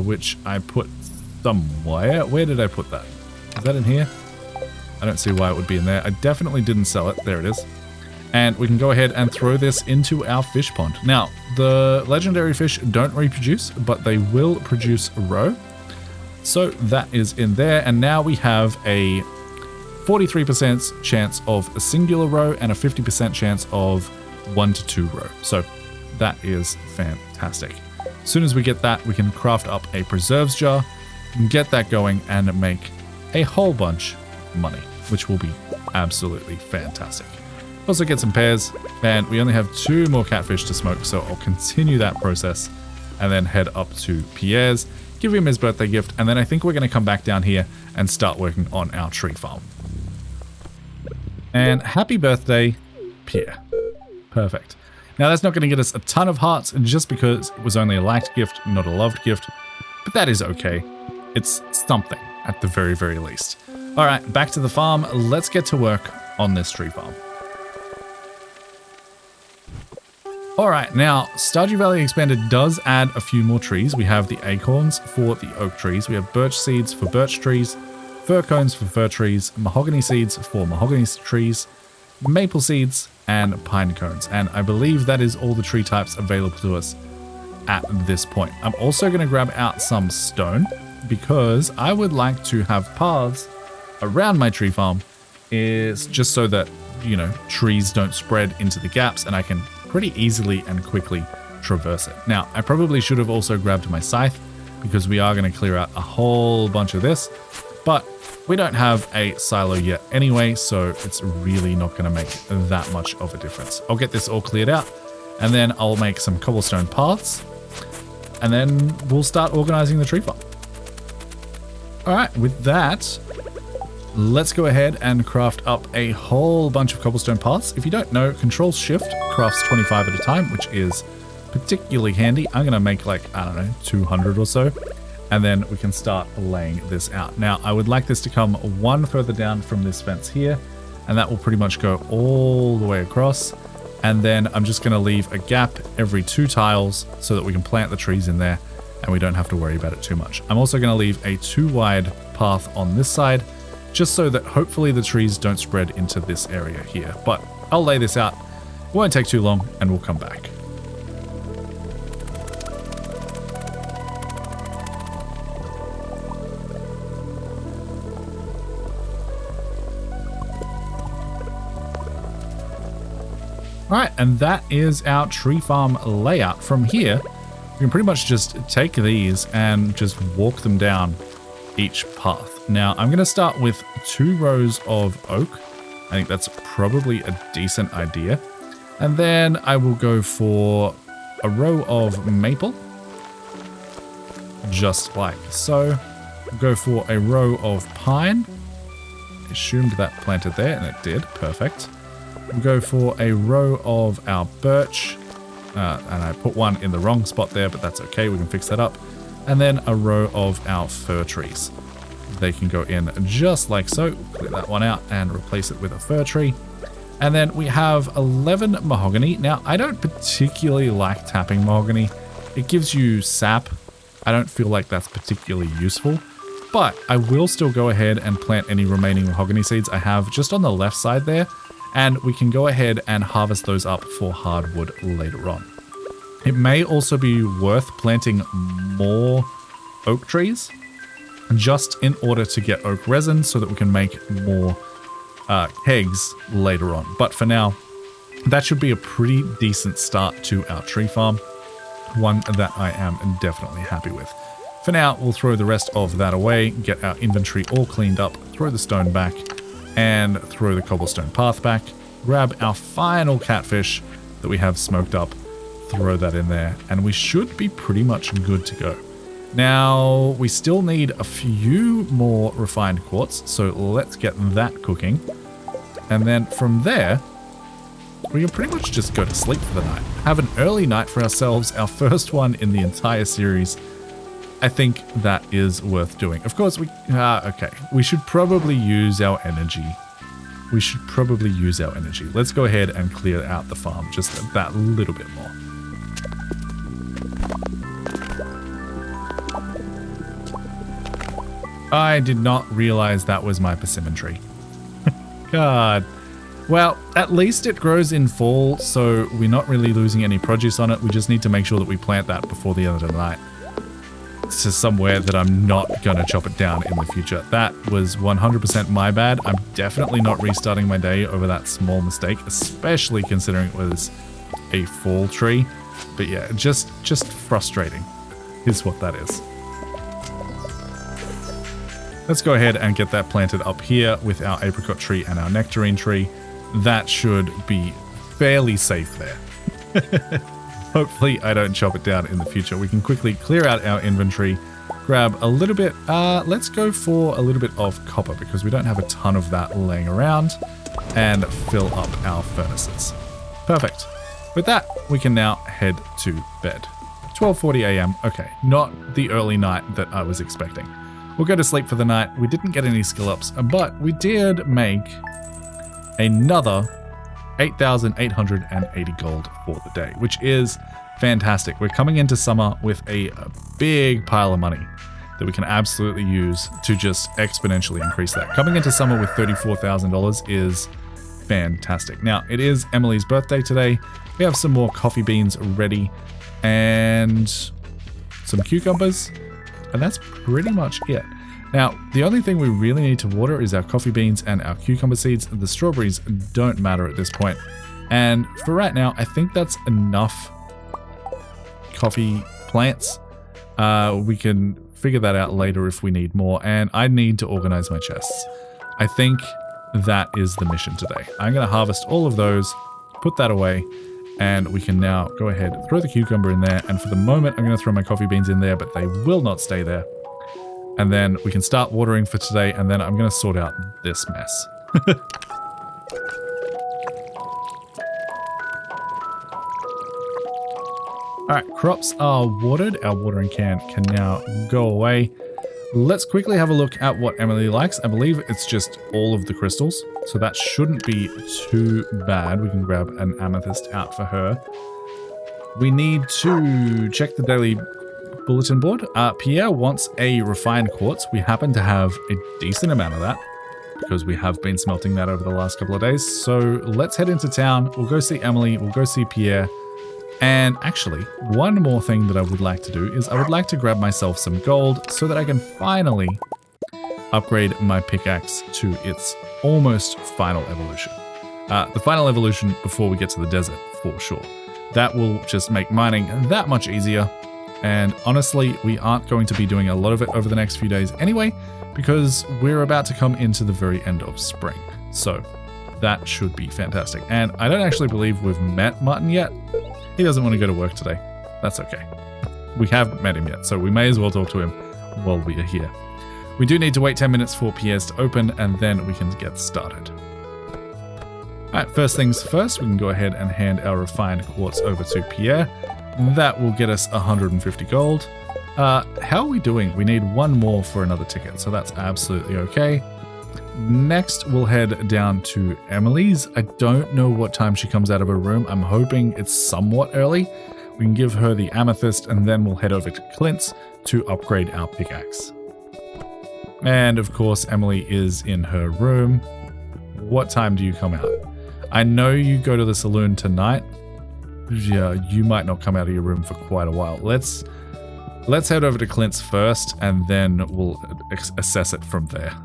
which I put somewhere. Where did I put that? Is that in here? I don't see why it would be in there. I definitely didn't sell it. There it is. And we can go ahead and throw this into our fish pond. Now, the legendary fish don't reproduce, but they will produce roe. So that is in there. And now we have a 43% chance of a singular roe and a 50% chance of 1 to 2 roe. So that is fantastic. As soon as we get that, we can craft up a preserves jar, get that going, and make a whole bunch of money, which will be absolutely fantastic. Also get some pears, and we only have 2 more catfish to smoke, so I'll continue that process and then head up to Pierre's, give him his birthday gift, and then I think we're going to come back down here and start working on our tree farm. And happy birthday, Pierre. Perfect. Now that's not going to get us a ton of hearts just because it was only a liked gift, not a loved gift, but that is okay. It's something at the very, very least. All right, back to the farm. Let's get to work on this tree farm. All right, now Stardew Valley Expanded does add a few more trees. We have the acorns for the oak trees. We have birch seeds for birch trees, fir cones for fir trees, mahogany seeds for mahogany trees, maple seeds, and pine cones. And I believe that is all the tree types available to us at this point. I'm also going to grab out some stone because I would like to have paths around my tree farm, is just so that, you know, trees don't spread into the gaps and I can pretty easily and quickly traverse it. Now, I probably should have also grabbed my scythe because we are going to clear out a whole bunch of this, but we don't have a silo yet anyway, so it's really not going to make that much of a difference. I'll get this all cleared out, and then I'll make some cobblestone paths, and then we'll start organizing the tree farm. All right, with that, let's go ahead and craft up a whole bunch of cobblestone paths. If you don't know, Control-Shift crafts 25 at a time, which is particularly handy. I'm going to make like, I don't know, 200 or so. And then we can start laying this out. Now, I would like this to come one further down from this fence here, and that will pretty much go all the way across. And then I'm just going to leave a gap every 2 tiles so that we can plant the trees in there and we don't have to worry about it too much. I'm also going to leave a 2-wide path on this side, just so that hopefully the trees don't spread into this area here. But I'll lay this out. It won't take too long, and we'll come back. All right, and that is our tree farm layout. From here, we can pretty much just take these and just walk them down each path. Now, I'm going to start with 2 rows of oak. I think that's probably a decent idea. And then I will go for a row of maple, just like so. Go for a row of pine. Assumed that planted there, and it did. Perfect. We'll go for a row of our birch, and I put one in the wrong spot there, but that's okay, we can fix that up. And then a row of our fir trees. They can go in just like so. Clear that one out and replace it with a fir tree. And then we have 11 mahogany. Now, I don't particularly like tapping mahogany. It gives you sap. I don't feel like that's particularly useful, but I will still go ahead and plant any remaining mahogany seeds I have just on the left side there, and we can go ahead and harvest those up for hardwood later on. It may also be worth planting more oak trees just in order to get oak resin so that we can make more kegs later on. But for now, that should be a pretty decent start to our tree farm, one that I am definitely happy with. For now, we'll throw the rest of that away, get our inventory all cleaned up, throw the stone back, and throw the cobblestone path back, grab our final catfish that we have smoked up, throw that in there, and we should be pretty much good to go. Now, we still need a few more refined quartz, so let's get that cooking. And then from there, we can pretty much just go to sleep for the night. Have an early night for ourselves, our first one in the entire series. I think that is worth doing. Of course, we should probably use our energy. Let's go ahead and clear out the farm just that little bit more. I did not realize that was my persimmon tree. God. Well, at least it grows in fall, so we're not really losing any produce on it. We just need to make sure that we plant that before the end of the night. It's just somewhere that I'm not going to chop it down in the future. That was 100% my bad. I'm definitely not restarting my day over that small mistake, especially considering it was a fall tree. But yeah, just frustrating is what that is. Let's go ahead and get that planted up here with our apricot tree and our nectarine tree. That should be fairly safe there. Hopefully I don't chop it down in the future. We can quickly clear out our inventory, grab a little bit, let's go for a little bit of copper because we don't have a ton of that laying around, and fill up our furnaces. Perfect. With that, we can now head to bed. 12:40 a.m. Okay, not the early night that I was expecting. We'll go to sleep for the night. We didn't get any skill ups, but we did make another 8,880 gold for the day, which is fantastic. We're coming into summer with a big pile of money that we can absolutely use to just exponentially increase that. Coming into summer with $34,000 is fantastic. Now, it is Emily's birthday today. We have some more coffee beans ready and some cucumbers. And that's pretty much it. Now, the only thing we really need to water is our coffee beans and our cucumber seeds. The strawberries don't matter at this point. And for right now, I think that's enough coffee plants. We can figure that out later if we need more. And I need to organize my chests. I think that is the mission today. I'm going to harvest all of those, put that away, and we can now go ahead, throw the cucumber in there, and for the moment I'm going to throw my coffee beans in there, but they will not stay there. And then we can start watering for today, and then I'm going to sort out this mess. Alright, crops are watered. Our watering can now go away. Let's quickly have a look at what Emily likes. I believe it's just all of the crystals, so that shouldn't be too bad. We can grab an amethyst out for her. We need to check the daily bulletin board. Pierre wants a refined quartz. We happen to have a decent amount of that because we have been smelting that over the last couple of days. So let's head into town. We'll go see Emily. We'll go see Pierre. And actually, one more thing that I would like to do is I would like to grab myself some gold so that I can finally upgrade my pickaxe to its almost final evolution. The final evolution before we get to the desert, for sure. That will just make mining that much easier. And honestly, we aren't going to be doing a lot of it over the next few days anyway, because we're about to come into the very end of spring. So that should be fantastic. And I don't actually believe we've met Martin yet. He doesn't want to go to work today. That's okay. We haven't met him yet, so we may as well talk to him while we are here. We do need to wait 10 minutes for Pierre's to open, and then we can get started. Alright, first things first, we can go ahead and hand our refined quartz over to Pierre. That will get us 150 gold. How are we doing? We need one more for another ticket, so that's absolutely okay. Next, we'll head down to Emily's. I don't know what time she comes out of her room. I'm hoping it's somewhat early. We can give her the amethyst, and then we'll head over to Clint's to upgrade our pickaxe. And of course, Emily is in her room. What time do you come out? I know you go to the saloon tonight. Yeah, you might not come out of your room for quite a while. Let's head over to Clint's first, and then we'll assess it from there.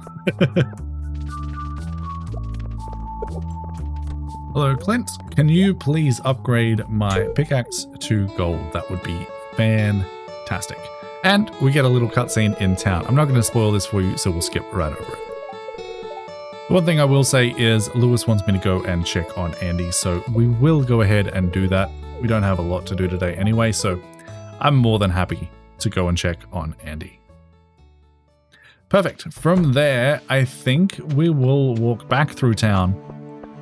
Hello, Clint. Can you please upgrade my pickaxe to gold? That would be fantastic. And we get a little cutscene in town. I'm not going to spoil this for you, so we'll skip right over it. The one thing I will say is Lewis wants me to go and check on Andy, so we will go ahead and do that. We don't have a lot to do today anyway, so I'm more than happy to go and check on Andy. Perfect. From there, I think we will walk back through town,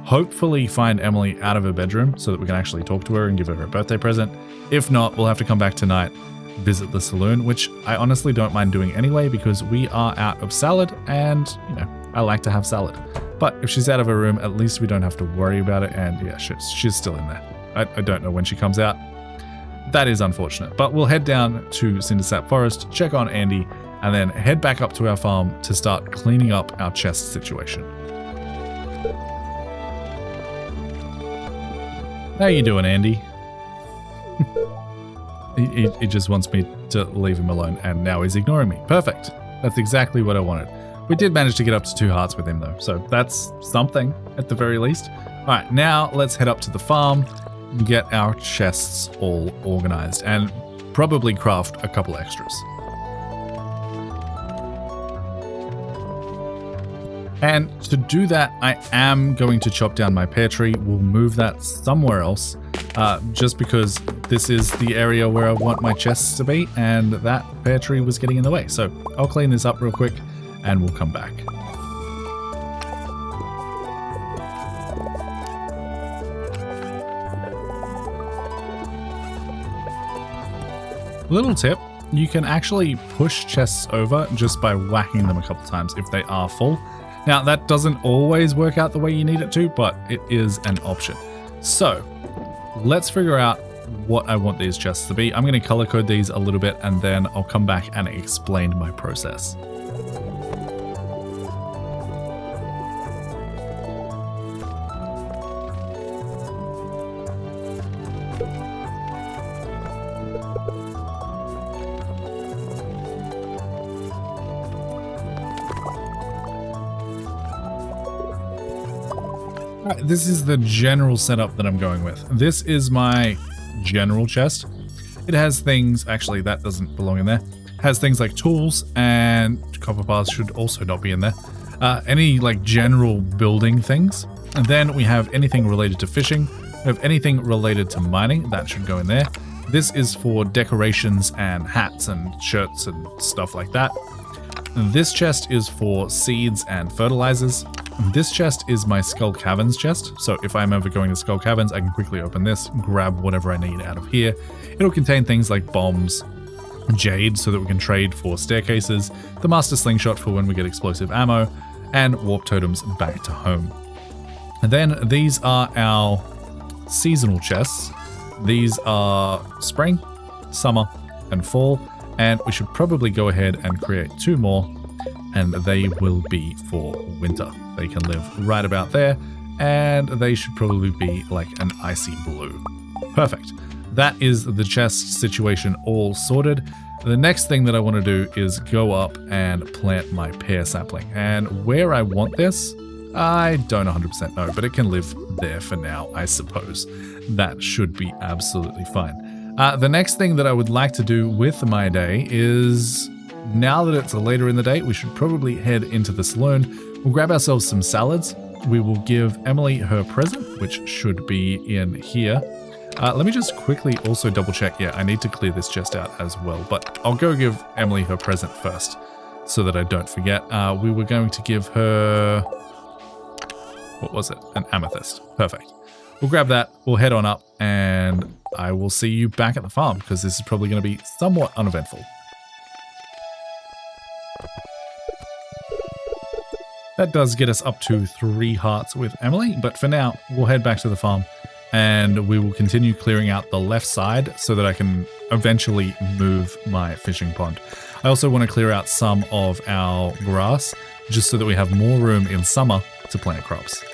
hopefully find Emily out of her bedroom so that we can actually talk to her and give her a birthday present. If not, we'll have to come back tonight, visit the saloon, which I honestly don't mind doing anyway because we are out of salad and, you know, I like to have salad. But if she's out of her room, at least we don't have to worry about it. And yeah, she's still in there. I don't know when she comes out. That is unfortunate. But we'll head down to Cindersap Forest, check on Andy, and then head back up to our farm to start cleaning up our chest situation. How you doing, Andy? He just wants me to leave him alone, and now he's ignoring me. Perfect. That's exactly what I wanted. We did manage to get up to 2 hearts with him, though, so that's something at the very least. All right, now let's head up to the farm and get our chests all organized, and probably craft a couple extras. And to do that, I am going to chop down my pear tree. We'll move that somewhere else, just because this is the area where I want my chests to be, and that pear tree was getting in the way. So I'll clean this up real quick, and we'll come back. Little tip, you can actually push chests over just by whacking them a couple times if they are full. Now, that doesn't always work out the way you need it to, but it is an option. So, let's figure out what I want these chests to be. I'm going to color code these a little bit, and then I'll come back and explain my process. This is the general setup that I'm going with. This is my general chest. It has things, actually that doesn't belong in there. It has things like tools, and copper bars should also not be in there. Any like general building things. And then we have anything related to fishing. We have anything related to mining, that should go in there. This is for decorations and hats and shirts and stuff like that. This chest is for seeds and fertilizers. This chest is my Skull Caverns chest, so if I'm ever going to Skull Caverns, I can quickly open this, grab whatever I need out of here. It'll contain things like bombs, jade so that we can trade for staircases, the master slingshot for when we get explosive ammo, and warp totems back to home. And then these are our seasonal chests. These are spring, summer, and fall, and we should probably go ahead and create 2 more, and they will be for winter. They can live right about there, and they should probably be like an icy blue. Perfect. That is the chest situation all sorted. The next thing that I want to do is go up and plant my pear sapling. And where I want this, I don't 100% know, but it can live there for now, I suppose. That should be absolutely fine. The next thing that I would like to do with my day is, now that it's later in the day, we should probably head into the saloon. We'll grab ourselves some salads. We will give Emily her present, which should be in here. Let me just quickly also double check. Yeah, I need to clear this chest out as well, but I'll go give Emily her present first so that I don't forget. We were going to give her, what was it? An amethyst. Perfect. We'll grab that. We'll head on up, and I will see you back at the farm because this is probably going to be somewhat uneventful. That does get us up to 3 hearts with Emily, but for now, we'll head back to the farm and we will continue clearing out the left side so that I can eventually move my fishing pond. I also want to clear out some of our grass just so that we have more room in summer to plant crops.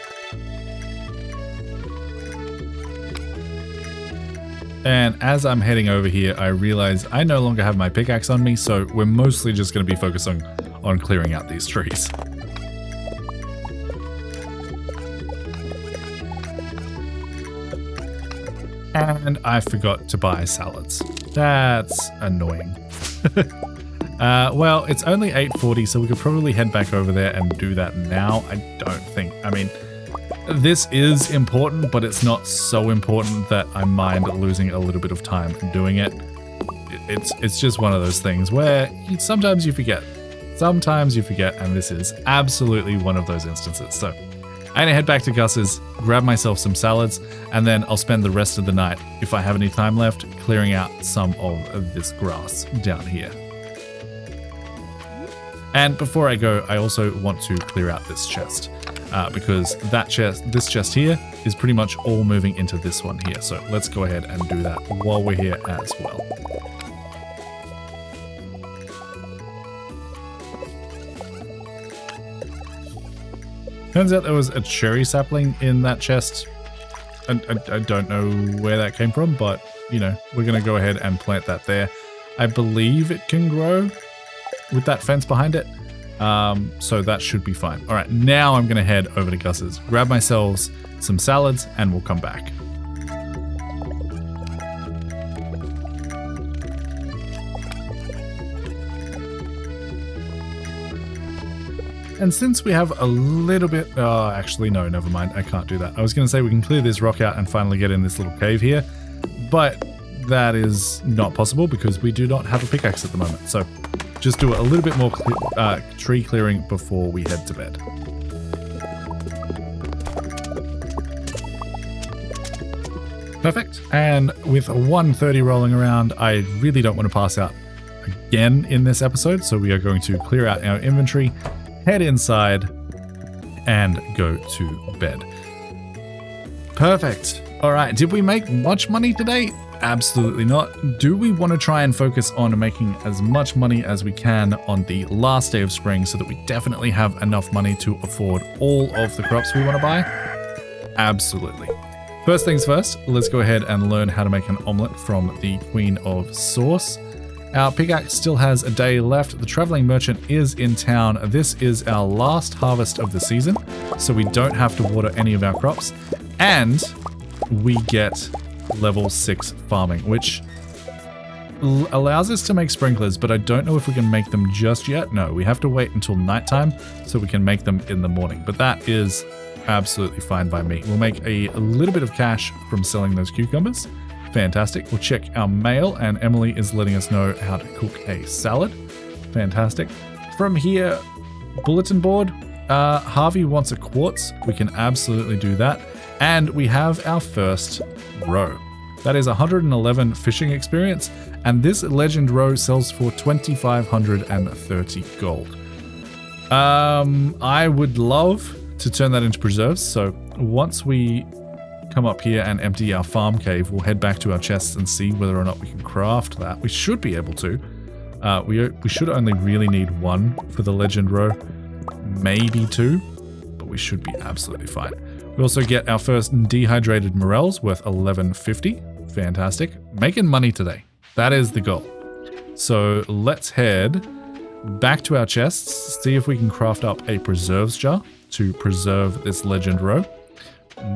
And as I'm heading over here, I realize I no longer have my pickaxe on me, so we're mostly just going to be focusing on clearing out these trees. And I forgot to buy salads. That's annoying. Well, it's only 8:40, so we could probably head back over there and do that now. I don't think. I mean, this is important, but it's not so important that I mind losing a little bit of time doing it. It's just one of those things where sometimes you forget. Sometimes you forget, and this is absolutely one of those instances. So I'm gonna head back to Gus's, grab myself some salads, and then I'll spend the rest of the night, if I have any time left, clearing out some of this grass down here. And before I go, I also want to clear out this chest, because this chest here is pretty much all moving into this one here. So let's go ahead and do that while we're here as well. Turns out there was a cherry sapling in that chest. I don't know where that came from, but, you know, we're going to go ahead and plant that there. I believe it can grow with that fence behind it, so that should be fine. All right, now I'm going to head over to Gus's, grab myself some salads, and we'll come back. And since we have a little bit, actually no, never mind, I can't do that. I was going to say we can clear this rock out and finally get in this little cave here, but that is not possible because we do not have a pickaxe at the moment. So just do a little bit more tree clearing before we head to bed. Perfect. And with 1:30 rolling around, I really don't want to pass out again in this episode, so we are going to clear out our inventory, head inside, and go to bed. Perfect. All right, did we make much money today? Absolutely not. Do we want to try and focus on making as much money as we can on the last day of spring so that we definitely have enough money to afford all of the crops we want to buy? Absolutely. First things first, let's go ahead and learn how to make an omelet from the Queen of Sauce. Our pickaxe still has a day left. The traveling merchant is in town. This is our last harvest of the season, so we don't have to water any of our crops. And we get level 6 farming, which allows us to make sprinklers, but I don't know if we can make them just yet. No, we have to wait until nighttime so we can make them in the morning, but that is absolutely fine by me. We'll make a little bit of cash from selling those cucumbers. Fantastic. We'll check our mail, and Emily is letting us know how to cook a salad. Fantastic. From here, bulletin board. Harvey wants a quartz. We can absolutely do that. And we have our first row. That is 111 fishing experience, and this legend row sells for 2,530 gold. I would love to turn that into preserves, so once we come up here and empty our farm cave, we'll head back to our chests and see whether or not we can craft that. We should be able to. We should only really need 1 for the legend row, maybe 2, but we should be absolutely fine. We also get our first dehydrated morels worth 1150. Fantastic. Making money today. That is the goal. So let's head back to our chests, see if we can craft up a preserves jar to preserve this legend row.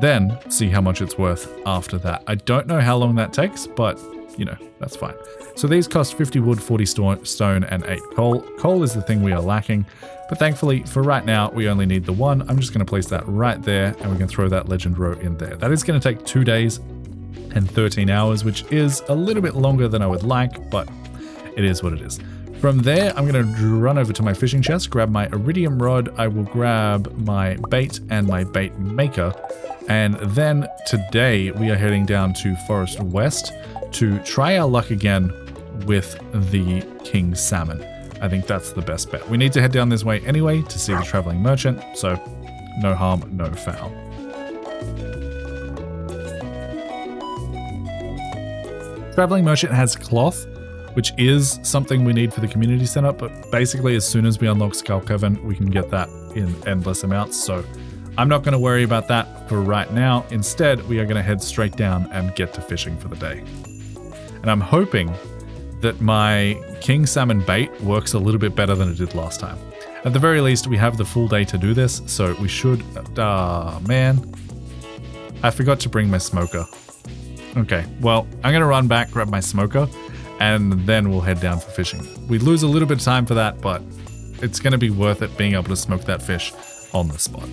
Then see how much it's worth after that. I don't know how long that takes, but you know, that's fine. So these cost 50 wood, 40 stone, and 8 coal. Coal is the thing we are lacking, but thankfully for right now, we only need the 1. I'm just going to place that right there, and we can throw that legend row in there. That is going to take 2 days and 13 hours, which is a little bit longer than I would like, but it is what it is. From there, I'm going to run over to my fishing chest, grab my iridium rod. I will grab my bait and my bait maker. And then today we are heading down to Forest West to try our luck again with the king salmon. I think that's the best bet. We need to head down this way anyway to see the traveling merchant, so no harm, no foul. Traveling merchant has cloth, which is something we need for the community center, but basically as soon as we unlock Skull Cavern, we can get that in endless amounts, so I'm not going to worry about that for right now. Instead, we are going to head straight down and get to fishing for the day. And I'm hoping that my king salmon bait works a little bit better than it did last time. At the very least, we have the full day to do this, so we should... man. I forgot to bring my smoker. Okay, well, I'm going to run back, grab my smoker, and then we'll head down for fishing. We lose a little bit of time for that, but it's going to be worth it being able to smoke that fish on the spot.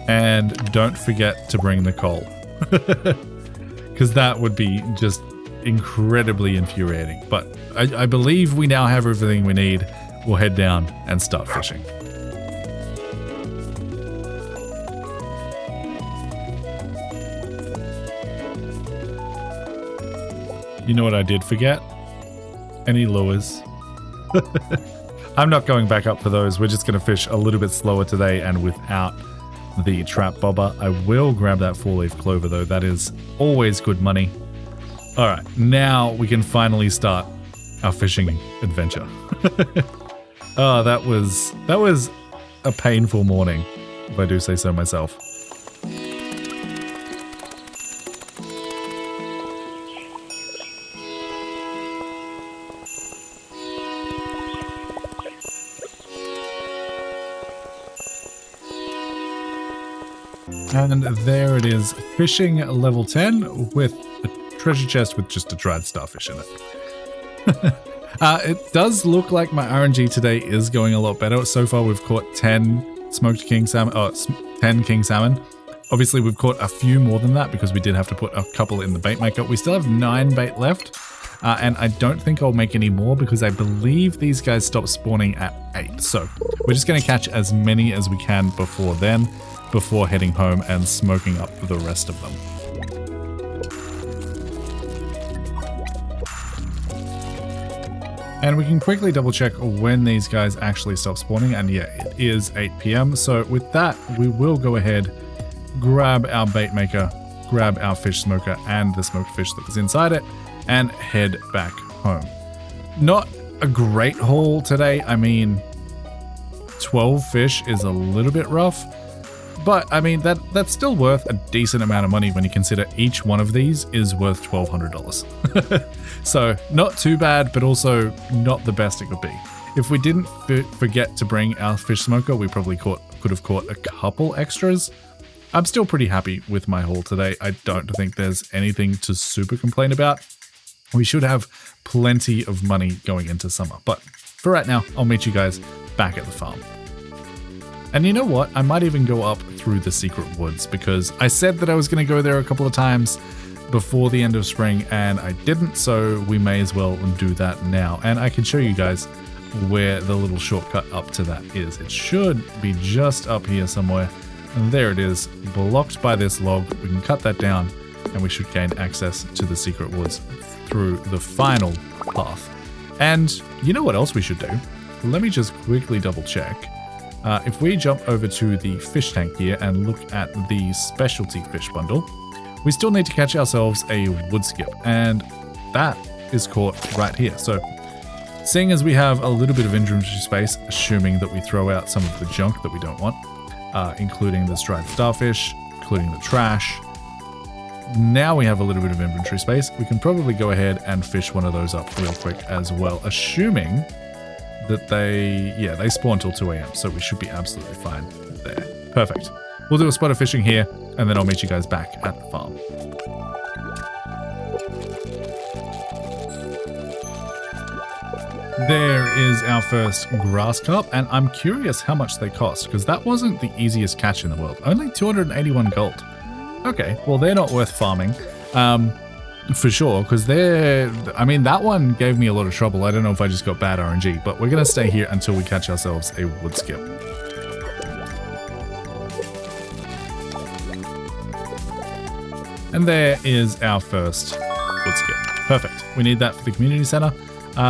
And don't forget to bring the coal, because that would be just incredibly infuriating. But I believe we now have everything we need. We'll head down and start fishing. You know what I did forget? Any lures. I'm not going back up for those. We're just going to fish a little bit slower today and without the trap bobber. I will grab that 4-leaf clover though. That is always good money. All right, now we can finally start our fishing adventure. Oh, that was a painful morning, if I do say so myself. And there it is, fishing level 10 with a treasure chest with just a dried starfish in it. It does look like my RNG today is going a lot better. So far we've caught 10 smoked king salmon, 10 king salmon. Obviously we've caught a few more than that because we did have to put a couple in the bait maker. We still have 9 bait left. And I don't think I'll make any more because I believe these guys stop spawning at 8. So we're just going to catch as many as we can before then, before heading home and smoking up the rest of them. And we can quickly double check when these guys actually stop spawning, and yeah, it is 8 PM. So with that, we will go ahead, grab our bait maker, grab our fish smoker and the smoked fish that was inside it, and head back home. Not a great haul today. I mean, 12 fish is a little bit rough. But, I mean, that's still worth a decent amount of money when you consider each one of these is worth $1,200. So, not too bad, but also not the best it could be. If we didn't forget to bring our fish smoker, we probably could have caught a couple extras. I'm still pretty happy with my haul today. I don't think there's anything to super complain about. We should have plenty of money going into summer. But for right now, I'll meet you guys back at the farm. And you know what? I might even go up through the secret woods because I said that I was going to go there a couple of times before the end of spring and I didn't, so we may as well do that now. And I can show you guys where the little shortcut up to that is. It should be just up here somewhere. And there it is, blocked by this log. We can cut that down and we should gain access to the secret woods through the final path. And you know what else we should do? Let me just quickly double check. If we jump over to the fish tank here and look at the specialty fish bundle, we still need to catch ourselves a wood skip, and that is caught right here. So seeing as we have a little bit of inventory space, assuming that we throw out some of the junk that we don't want, including the dried starfish, including the trash, now we have a little bit of inventory space. We can probably go ahead and fish one of those up real quick as well, assuming that they spawn till 2 AM, so we should be absolutely fine there. Perfect. We'll do a spot of fishing here, and then I'll meet you guys back at the farm. There is our first grass carp, and I'm curious how much they cost, because that wasn't the easiest catch in the world. Only 281 gold. Okay, well they're not worth farming. For sure, because that one gave me a lot of trouble. I don't know if I just got bad RNG, but we're going to stay here until we catch ourselves a wood skip. And there is our first wood skip. Perfect. We need that for the community center.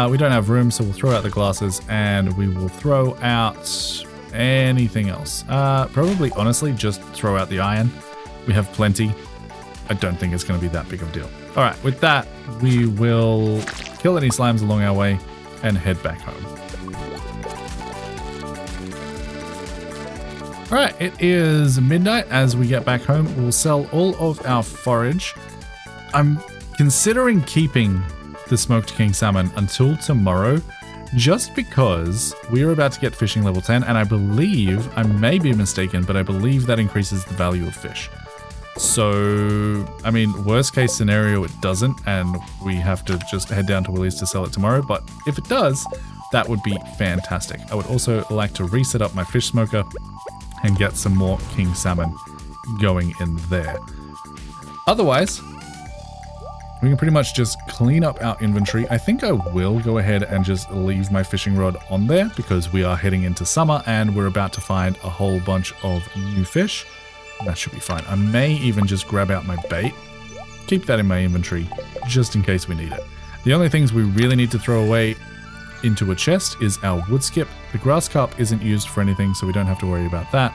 We don't have room, so we'll throw out the glasses and we will throw out anything else. Probably, honestly, just throw out the iron. We have plenty. I don't think it's going to be that big of a deal. All right, with that, we will kill any slimes along our way and head back home. All right, it is midnight. As we get back home, we'll sell all of our forage. I'm considering keeping the smoked king salmon until tomorrow, just because we are about to get fishing level 10, and I believe, I may be mistaken, but I believe that increases the value of fish. So, I mean, worst case scenario, it doesn't, and we have to just head down to Willie's to sell it tomorrow, but if it does, that would be fantastic. I would also like to reset up my fish smoker and get some more king salmon going in there. Otherwise, we can pretty much just clean up our inventory. I think I will go ahead and just leave my fishing rod on there because we are heading into summer and we're about to find a whole bunch of new fish. That should be fine. I may even just grab out my bait, keep that in my inventory just in case we need it. The only things we really need to throw away into a chest is our wood skip. The grass carp isn't used for anything, so we don't have to worry about that.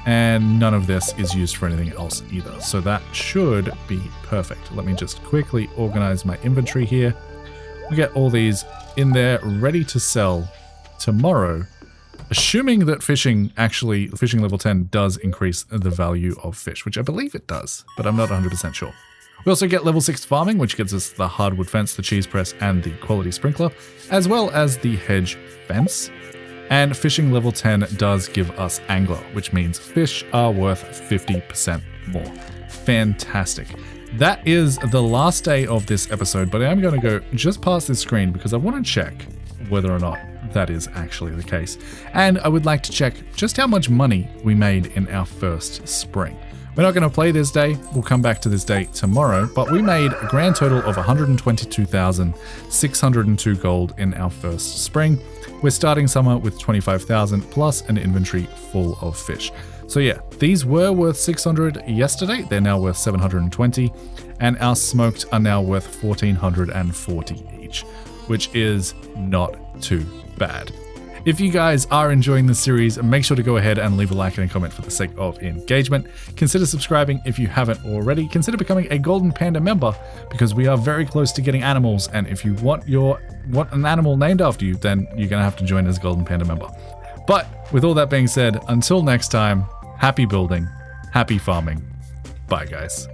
And none of this is used for anything else either. So that should be perfect. Let me just quickly organize my inventory here. We get all these in there ready to sell tomorrow, assuming that fishing level 10 does increase the value of fish, which I believe it does, but I'm not 100% sure. We also get level 6 farming, which gives us the hardwood fence, the cheese press, and the quality sprinkler, as well as the hedge fence. And fishing level 10 does give us angler, which means fish are worth 50% more. Fantastic. That is the last day of this episode, but I am going to go just past this screen because I want to check whether or not that is actually the case. And I would like to check just how much money we made in our first spring. We're not going to play this day. We'll come back to this day tomorrow, but we made a grand total of 122,602 gold in our first spring. We're starting summer with 25,000 plus an inventory full of fish. So yeah, these were worth 600 yesterday. They're now worth 720, and our smoked are now worth 1,440 each, which is not too bad. If you guys are enjoying this series, make sure to go ahead and leave a like and a comment for the sake of engagement. Consider subscribing if you haven't already. Consider becoming a Golden Panda member because we are very close to getting animals. And if you want an animal named after you, then you're going to have to join as a Golden Panda member. But with all that being said, until next time, happy building, happy farming. Bye, guys.